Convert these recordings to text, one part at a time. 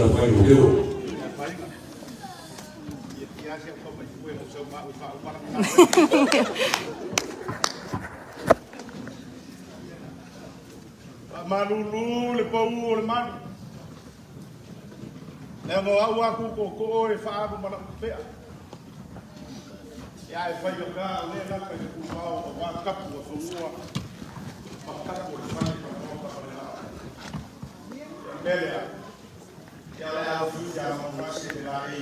na pai do meu. Malulu le pau le manu. Le mo au aku ko e fa abu mana pea. Ya e fai ka le na ka ku mau wa kapu o fua. Ma kapu o fai ka mo ka le. Belia. Ya le au fu ya mo fasi de la e.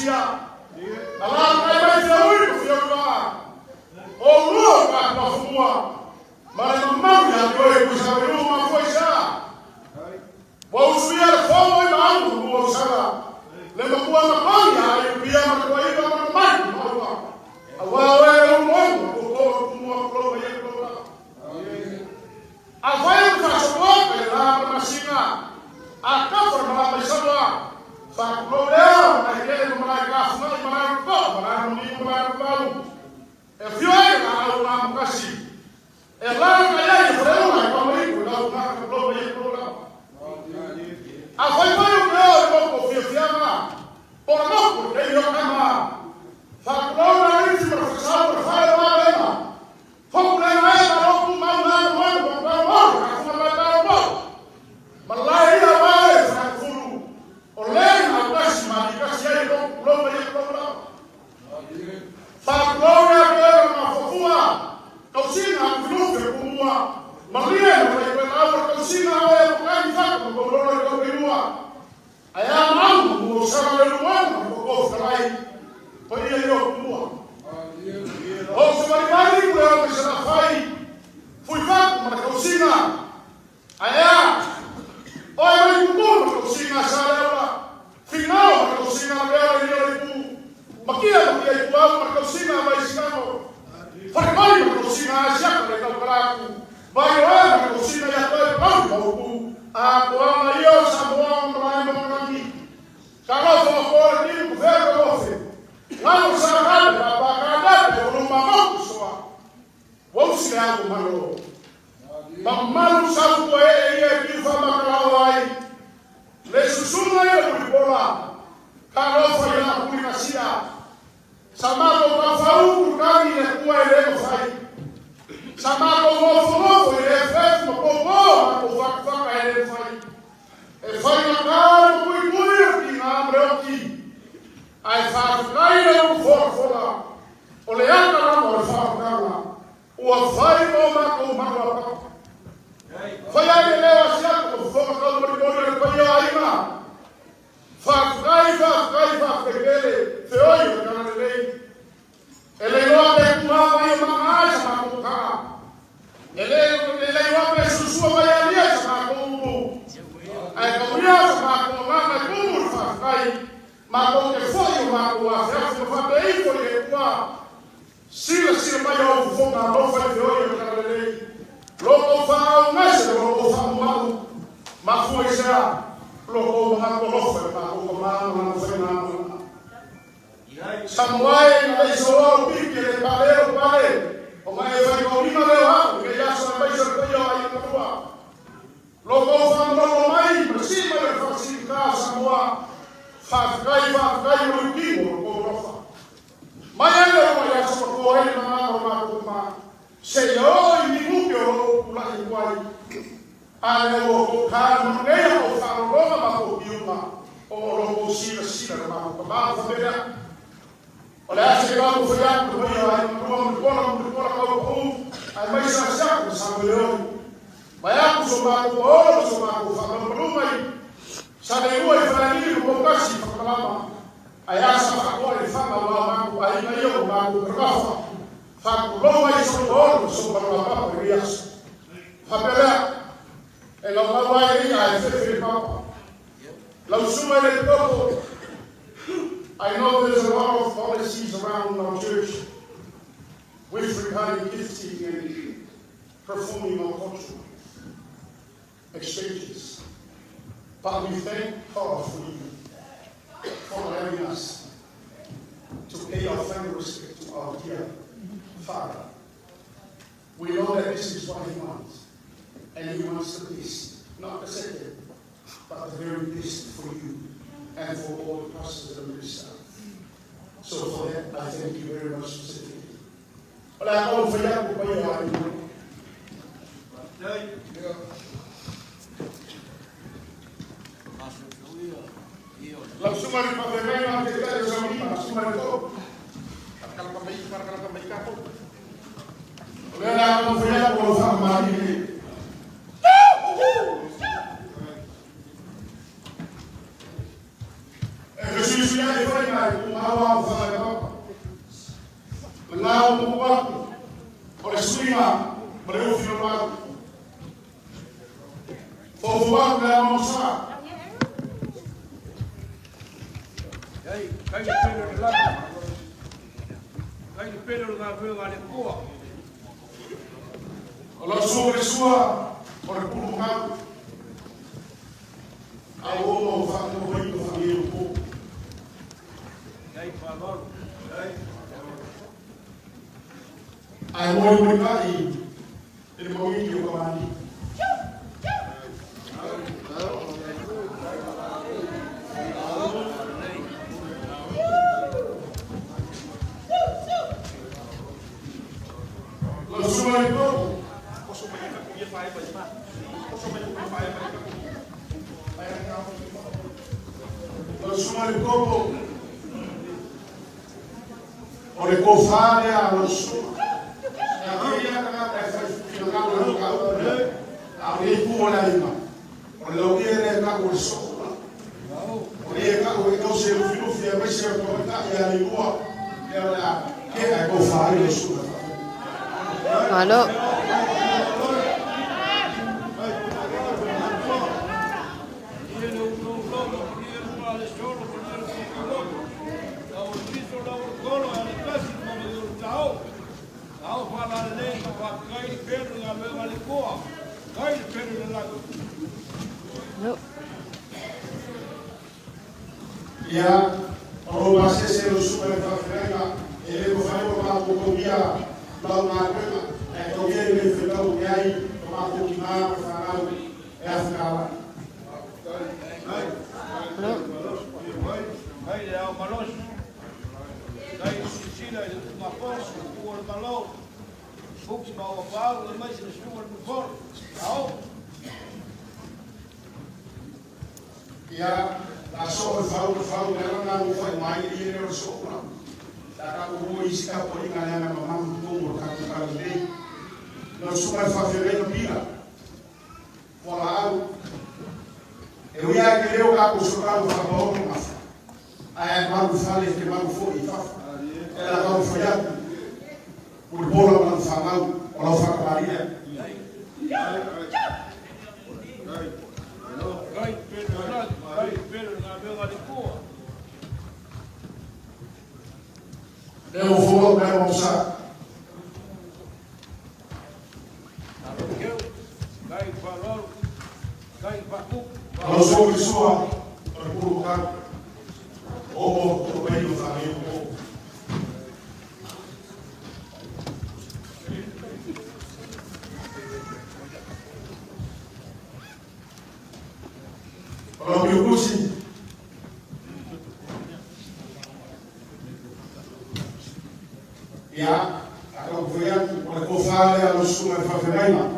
sia. Ala kai mai te ui ko fia ua. O lua ka kwa fumua. Mara mamau ya koe kusa wenu ma foi sa. Wa usuia le fomo i maangu mua usara. Le makua makonia ai pia makua iwa makamai maua. Awa we umongo kuko kumua kulo ya kulo. Avai ka sopo ke la masina. Akafar malama isawa. Fa kulo leo na kele malaka fuma malaka ko malaka ni malaka balu. E fioi na au mukasi. E la ka ya freno na ko mai ko la ka kulo ya kulo. Avai vai o leo ko fiama. Por no que yo kama. Fa kulo na isi professor fa la lema. Fa kulo na ina ro ku ma na mo Malai ia vai Frankfurt. Olena Washma di Cassiere con Roma e Roma. Fa gloria per una fofua. Cosina flufe kumua. Maria vai quella cosina e poi fatto con loro che kumua. Aya mangu mo sara le uomo ko frai. Poi io kumua. O se vai quello che se la fai. Fui fatto ma cosina. Aya Oi, mas o povo cocina sarela, final cocina dela e ele maquia igual cocina vai escano, farmai cocina asiática legal prato, vai lá cocina e até pão a boa eu sabão lá no caminho, cara só por aqui o velho você, lá no sarrado para cada por uma mão só, vamos se algo malo. Mamalu sabu e aqui fama kalawai. Le susuma e bulibola. Karofa ya kulikasia. Samako kafau kani e kuwa ele fai. Samako mofo e fef mokopo ko fakfaka ele fai. E fai na cara kui aqui na amreoki. Ai fa kai le fofola. Ole aka na mo fa kana. O fai no mako mako. Foi a lelewa siya ko foka ka mo ni ko ya ima. Fa kai pekele feoyo kana lele. Ele no te kuma vai manga sa ko ka. Ele no te susu vai ali sa ko mu. Ai ko ya sa ko manga ku fa kai. Ma ko ke foi ma ko a fa fa bem ko le kwa. Sila vai o foka no fa feoyo kana lele. Loko fa ngase loko fa mau ma foi será loko ma ko lofa ma ko ma foi na Samuel na iso pique le pale o mai vai ko ina le ha que ya so vai ser ko yo ai na rua loko fa no mai ma si ma le fa si ka Samuel fa kai mo ki mo ko lofa mai le mo ya so ko ai na ma ko ma se yo ni mupio la igual ale o kan ne o fa roma ma ko biuma o lo ko sila ma ko ma fa bela ola se ba ko fa ko yo ai ko ko ai mai sa ko sa leo mai ko so ma ko fa ko mai sa de ua fa ni ko kasi fa kala ai asa ko fa ma ko ai mai yo ma ko rafa Fakuloma iso todo sobre la papa rias. Fapela en la papa ria e papa. La usuma le topo. I know there's a lot of policies around our church with regarding gifting and performing our cultural exchanges. But we thank God for you, for allowing us to pay our final respect to our dear Father. We know that this is what He wants. And He wants the best, not the second, but the very best for you and for all the pastors that are ministers. So for that, I thank you very much specifically. But I don't forget to pay your la suma di pagamento anche te la suma di todo. Kalau kembali kapal. Oleh kamu punya perusahaan mari ini. Kesulitan itu na kumawa ufanye baba. Nao Mungu wako. Ole suima, ole ufio wako. Fofu wako na Musa. Kai Pedro de lá. Kai Pedro da Vila de Coa. Olha sobre sua, olha por um lado. A uma faz no meio da família um pouco. Kai falou. Ai moi moi kai. Ele morreu de uma maneira. Olha cofare a los ya kana ta fa finga lo ka a re ku la ima olha lo que é ka ko so olha ka ko que se filo fia vai ser ko ta ya ni ko ela que é cofare lo so alô. Ya, orang masih selalu super berfirman, ele berfirman kalau kobia, kalau macam, kobia ele berfirman ugai, kalau kobia berfirman, sekarang. Hai de ao malos. Dai Sicília de Mapos, o Orbalão. Fux mau Paulo, mas eles foram no for. Ao. Ya, a só falo ela não foi mais e ele não sou não. Dá o isca por enganar na mamãe do mundo, tá bem. Nós somos fazendo pira. Falar eu ia querer o carro chocado para o mas aí quando fala que mal foi ela não foi por bola não fala ou fala Maria eu vou almoçar nós somos sua para colocar o meio do família. Kalau diurusi, ya, kalau kalian oleh kofale harus semua favela.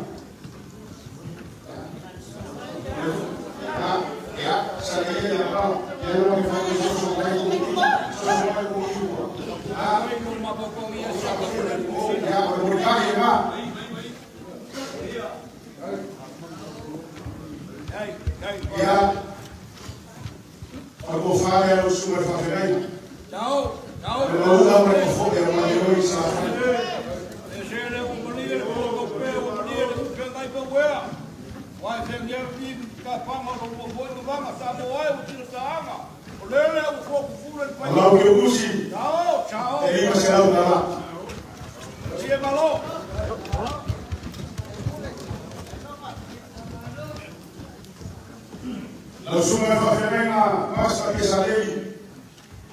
Ya, aku faham harus semua favela. Ciao, ciao. Kalau udah mereka fokus yang mana bisa. Vai vender vivo, capanga, não vou no vama, sabe o ai, o tiro da água. O lele é o fogo furo de pai. Kalau diurusi, Ciao, ciao. ini masih ada dalam. Dia malu. Lalu semua favela basta que salei.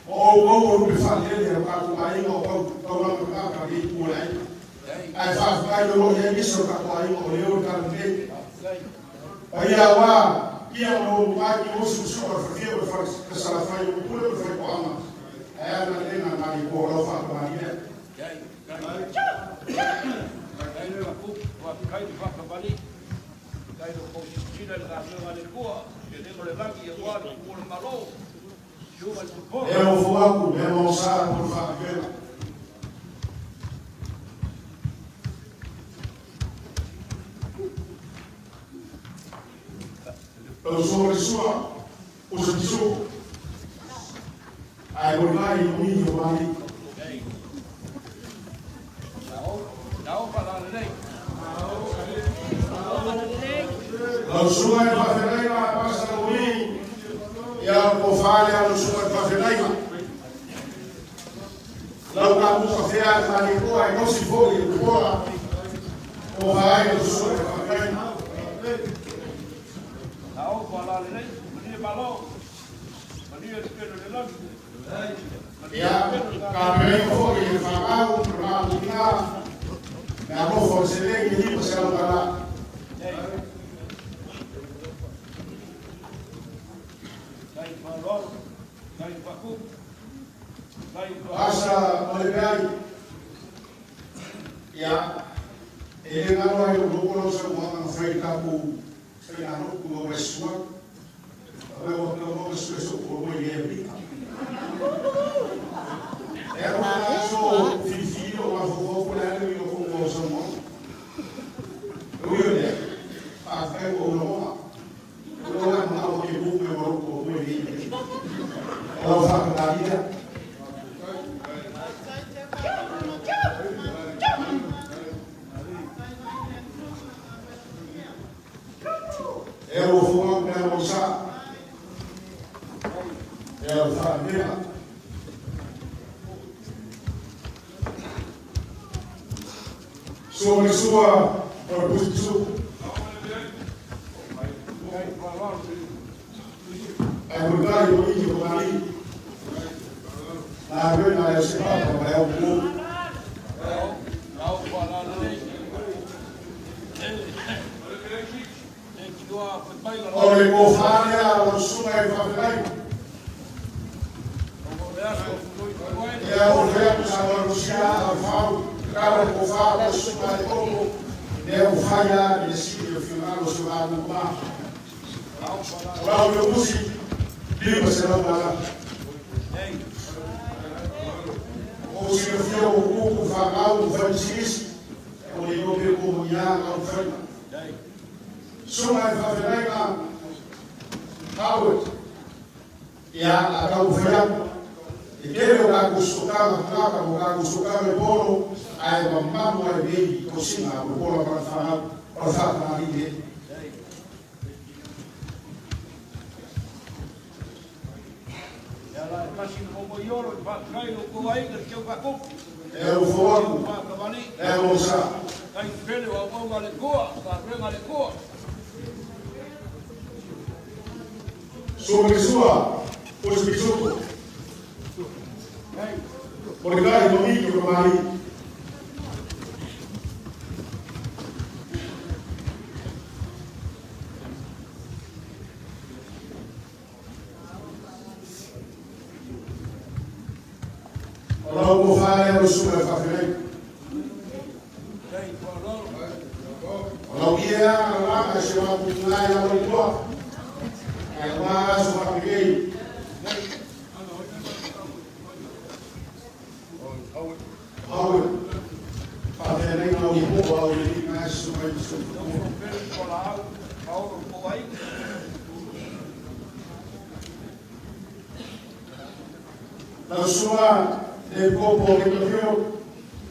Ou fazer ele para o aí ou para para que por aí. Aí faz vai do dia isso para o aí ou eu também. Aí agora que é o vai que você só fazer o faz que sala faz o pulo foi com ama. Aí a menina na de bola faz com a mulher. Aí eu vou cair de vaca ali. Cai do coxinha da rua ali boa. Eu vou levar aqui agora o malu. Eu vou demonstrar por favor. Eu sou a pessoa, os bichos. ai o mai o mi o mai Não, falar nem. lo sua e fafelai ma passa o mi ya ko fale lo sua e fafelai ma lo ka bu ka fea ma ni ko ai no si foi o ko o vai lo sua e fafelai Não, falar nem. Mania balão. Mania de pelo de longe. ya ka me ko e fa ka o ma ni na ko fo se le ni ko se lo kala Vai falou. Vai pacu. Vai asa olegai ya ele na no eu vou no se mo na fai ka ku sai na no ku no besua eu vou no se so por mo ye bi era uma so filho uma vovó por ela e eu com o seu irmão eu ia a fai o no eu não o que vou me vou com o ye ela vai na vida eu vou me almoçar eu família sobre sua proposição é verdade o que eu falei na verdade eu sei para é o povo Não, falar nem. Tem que doar foi baila. olha o fale a sua e favelai é o verbo a anunciar a falo cara o falo a sua e como é o falha decide o final o seu lado no mar lá o meu músico viva será para o seu filho o cuco vagal o francisco o igobe comunhar o franco suma e favelai na Howard ya akaufahamu ikele ukakusukama kaka ukakusukama bono ay mambo ay bebi kosima bono para falar na lide Ela passa no moiolo, vai trai no coai, que eu pacu. é o fogo Vai cavali. é o sa Ai pelo a mão vale coa, tá vendo vale coa. sobre sua os bisuco porque dai domingo no mari logo fare lo sua favelai Ei, falou. logo ia lá a chamar por lá e lá no é mais uma peguei Howard favelai não e boa o ele mais uma isso Pelo colar, Paulo coai. na sua de povo que viu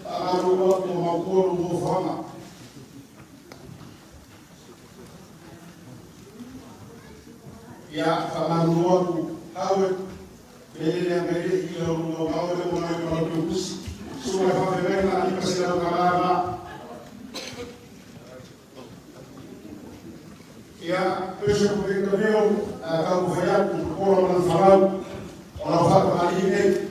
a rua do Malcoro do Fama ya falando logo Howard ele é melhor que o Howard o nome do autobus sua favelai na ali para ser o calama ya peixe que viu a cabo foi o coro para falar o fato ali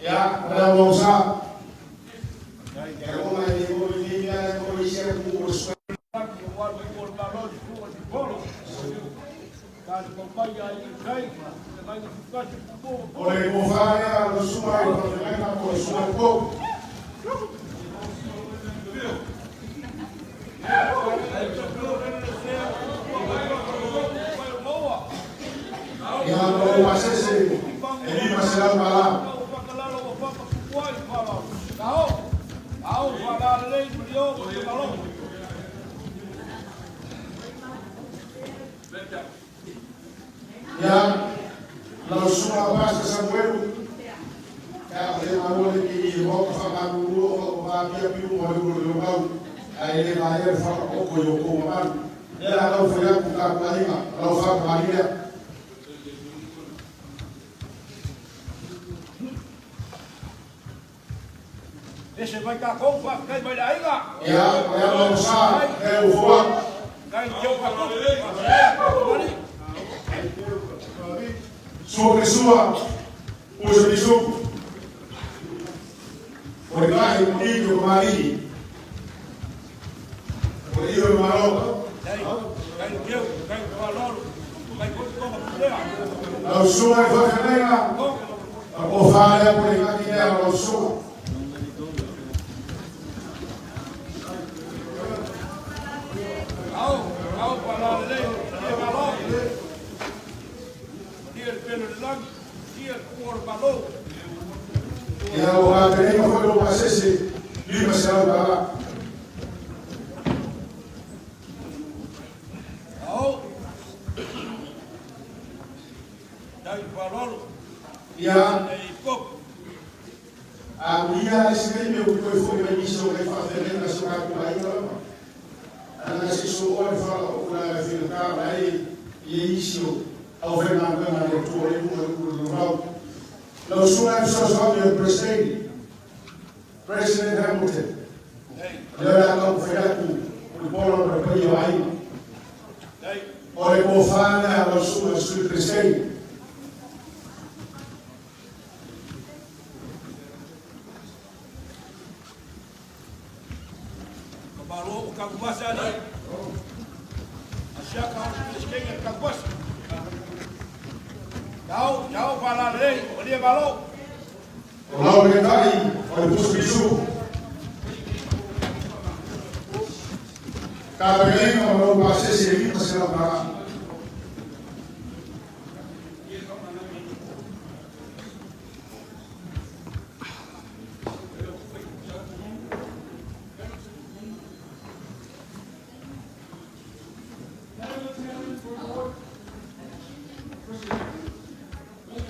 ya pada bangsa ya uma ini boleh polisi yang mengurus oleh bufanya semua itu mereka boleh semua kok yang mau masih ini masih dalam malam Ao falar lei, Ya, lau sua basta Samuel, kaya manual ki mo fa manulo ko ba pia piu mo lo mau ai le vai fa ko ko yo ko man ya lau fa ya ku ka painga lau fa maria Esse vai cá com o quem vai daí lá? ya lau sa ke u fo Quem que eu vou sua pessoa usa bisu por vai o nível mari por isso malo quem falou, vai como lau sua fa fenega o fa le por aqui é lau sua Ao falar lei, dia valor. Dia pelo lang, dia por valor. ya o va venir ko do pasese lima sa ba Ao. Dai valor. ya Ei pouco. a minha escreve o que foi me disse o que fazer na sua cabeça ana se so ora fala o na filcar aí e isso ao ver na leitura do Ronaldo não sou a pessoa do presidente Hamilton era como foi o bolo para o aí ora com fala a sua presidente Valor, o cabo basta ali. Achar que a gente quer cabo basta. Tchau, falar lei, dia valor. o Ronaldo que tá aí olha o bicho cada vez não vai ser servido se não para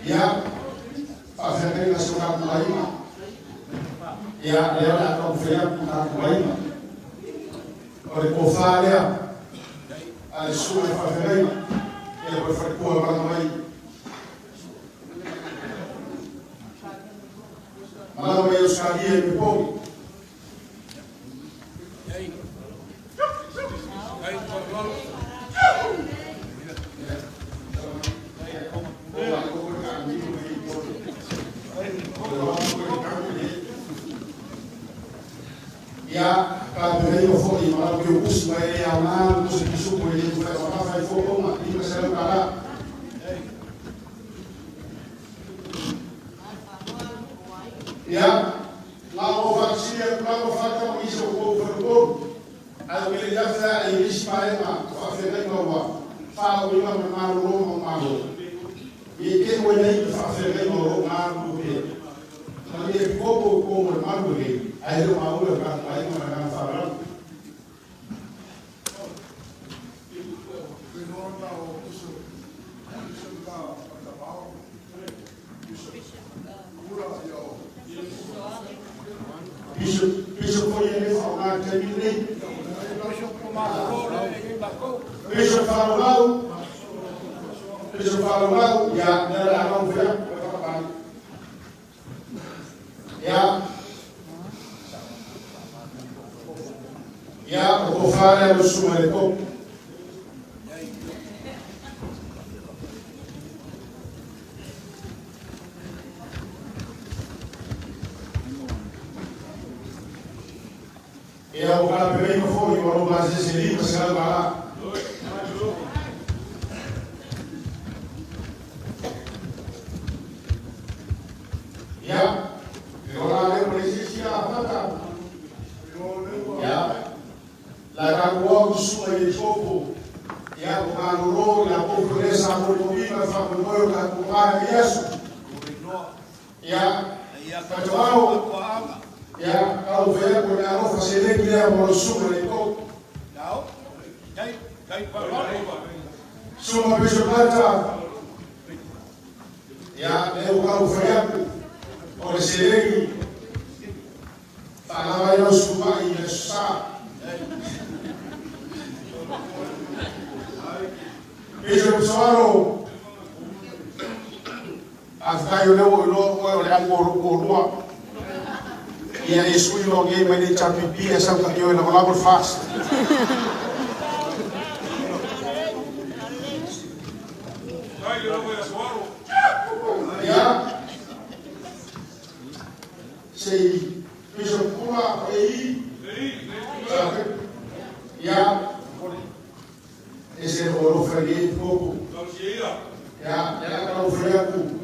ya fazer na sua cabeça ya ela não foi a cabeça olha o falha a sua fazer ela vai fazer com a mãe mas eu sabia que pouco ya kalau dia mau foto malah dia bus bayar yang mana bus besok boleh dia buat apa foto mak ini masalah kala ya lalu vaksin lalu fakta mengisah berkor ada bila jasa ini supaya mak vaksin bawa faham bila memang rumah malu ini boleh vaksin bawa malu dia tapi kau malu dia ayo mau lepas lagi mana saran Bishop foi ele falar que ele Bishop falou ya era não foi ya o fare lo suma le ko ya o cara pegou no fogo e o base se limpa se ela vai lá ya eu lá lembro existe a plata ya la caguo suma de fogo ya o calor la pobreza por comida fa por moyo ka kumara yesu ya Ia Katuau Ya, kau vaya ko na ro fasele ki ya mo suma le ko. Nou, kijk maar. Suma biso plata. Ya, eu kau vaya ko. O selegi. Para vai no suma e essa. Biso pessoal. After you know, I'm going yeah, it's really long game. I need to be a some kind of level fast. Yeah. Say, Bishop Kula, yeah. Is it all over again? Yeah, all over again.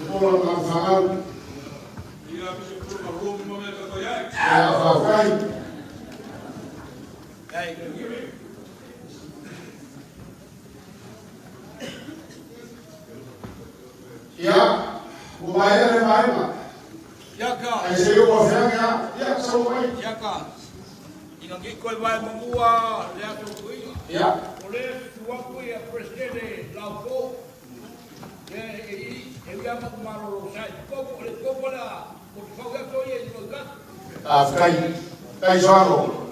Por la fagal. Ya, ubaya le baima. Ja ka. Ai se yo kofia ya, so vai. Ja ka. Inga ki koi vai mangua le atu kui. Ya. Ole tuaku ya presidente Lauko. Afkai Zaro,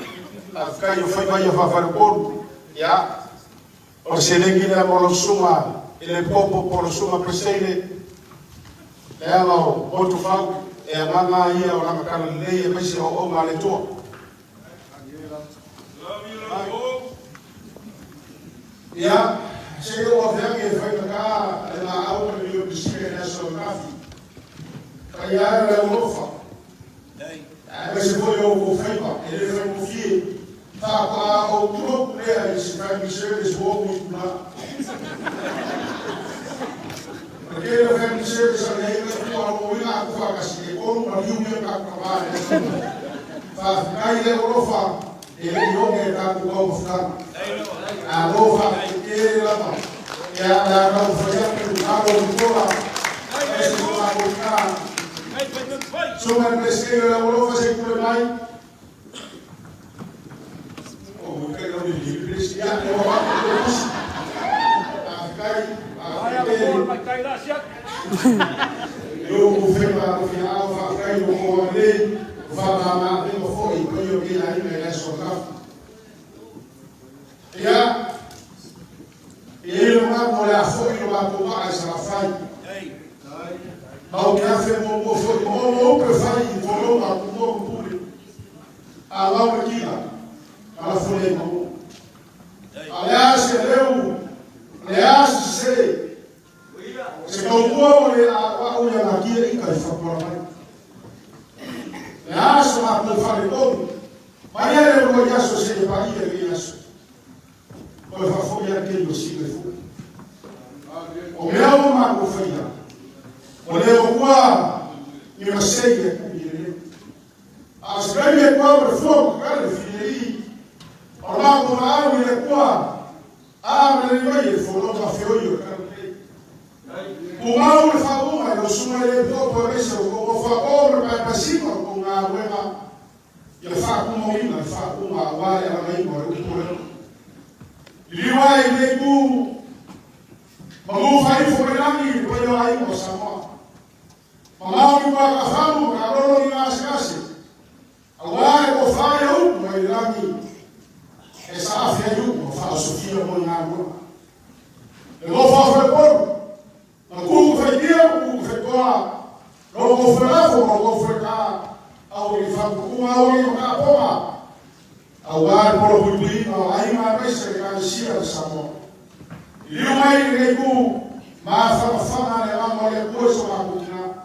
Afkai foi vai fazer por, ya, o selengi na molosuma, ele popo molosuma presele, ela o outro fal, é a mama ia o na cara lei, mas o maleto. Ya. Chegou a ver que foi cá na aula de obstétrica nacional. Caiar a Europa. Mas se foi o feito, ele foi o filho. Tá para o grupo dele, se vai mexer Lisboa muito lá. Porque ele vai mexer essa lei, ele vai movimentar com a casquinha, como uma linha para trabalhar. Tá, cai a Europa, ele não quer dar com o governo. Aloha, ele lá, e a não foi a bola, esse não a boca. Suma pesqueiro lá, vou fazer por mais. O que eu me digo, pesqueiro, eu vou fazer. Vai cair lá, já. Eu vou fazer no final, vou cair no comandante, vou falar eu vou e quando eu vi aí me lesionar. Ya, ele não vai foi no atual essa fai. Ao que a fé não foi como que fai volou a tudo público. A lá aqui lá, ela foi como. Aliás, aliás se não pode a unha aqui e cai fora mais. Aliás, lá não fale como. Mas ele não ia se para ir isso. Olha, foi aquele do ciclo. O meu mago foi lá. O meu qua, e eu sei que é comigo. As grandes pobres foram, cara, filho. O mago lá, o meu qua, ele vai, falou para filho, cara. O mago falou, mas o sumo ele por isso, o favor para cima com a rueda. Eu faço uma mina, eu faço uma vara, ela vai embora. Liwai leku mamu fai fomenami pelo ai mosama mamu ni wa kafamu karolo ni asikasi awai ko fai u mai lami esa afia yu fa sofia mo ngaro le go fa fa por na ku fa dia ku fa toa no go fa fo no go fa ka au ni fa ku au ni ka poma awar por bulbino ai ma pesa que cancia samo liu mai reku ma fa ne ma le coisa ma kutina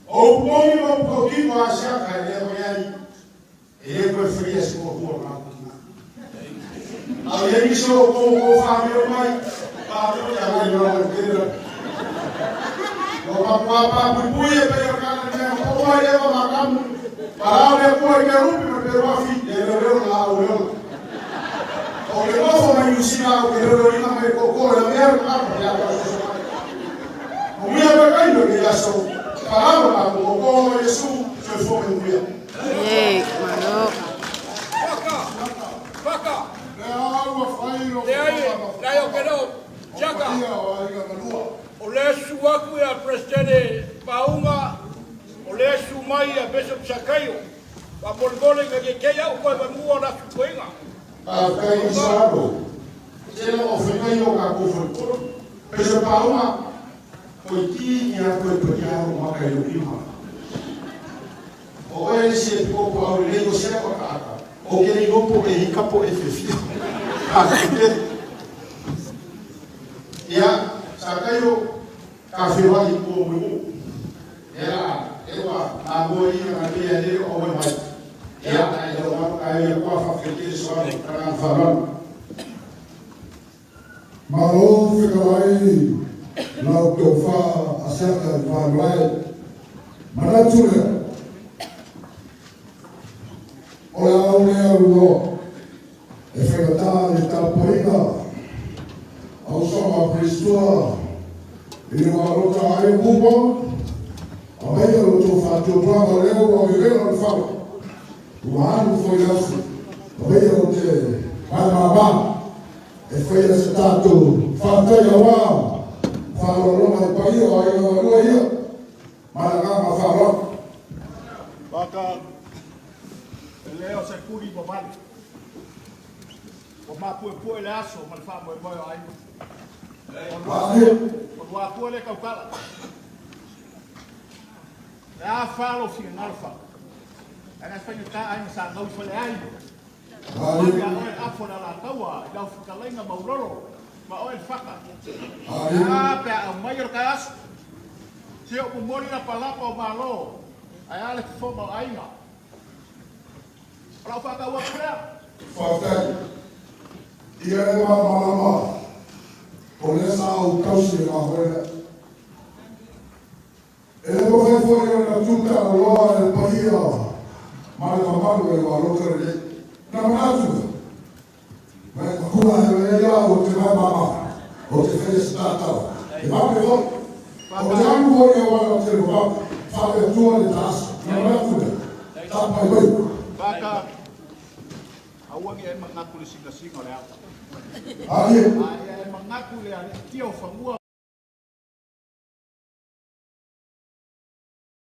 o bom no pouquinho acha que ele vai ele preferia se por ma kutina aí isso o família mai pa eu já vai no inteiro o papá buia pelo cara né o vai levar macam para o que eu quero pero a fin de lo la o que no fue una ilusión que lo iba a ver con la mierda ya o me ha pegado que ya son paralo na ko Yesu se fo me dia. Ei, mano. Faka. Le awa fairo. Le ai, lai o kero. Chaka. O le suaku a presidente Paunga. O le sumai a Bishop Sakaio. Pa bolgole ke ke ya ko ba mua na kuenga. A kai saro. Ele ofeneu a conforto. Pero Paunga Poitinha foi pegar uma caiuima. O ele se ficou com a orelha do céu a cara. O que ele não pode ir capo efetivo. Ya, sakayo kafirwa iko mu. Era a boia na pia dele o mais. Ya, ele vai cair com a fabricação só para falar. Malo ficarai lau teu fa acerca de falar manatule olha olha o e fegata e tapoina ao soma pristua e no arota ai bubo a meia o teu fa teu plano leu o viver no falo o ano foi assim a meia o te mama e foi esse tato fantasia wa falo mai pai o ai no ia Malanga falo Baka, leo se kuri bomali. O mapu e pue le aso, malfa mo e moe ai. O wa pue le kaukala. Le a falo si en alfa. Ana Espanha ka ai sa ngau fale ai. ali Ya oe afora la taua, ya fikalenga mauroro. Ma oe faka. ali Ah, pe a maior ka aso. Se o mori na palapa o malo. Ai ale que foma ainda. Para fazer o apelo. fatai ia le mama olesa o kausi na hora ele vai fora na tuta loa el paia mal mamalo e o lokere na matu vai kula ele ya o te mama o te felicitata e vai pro o jangu o e o te ro fa le tua le tas na matu ta pai vai Baka. Awang e mangaku le singa-singa le ata. ali Ai e mangaku le tio fangua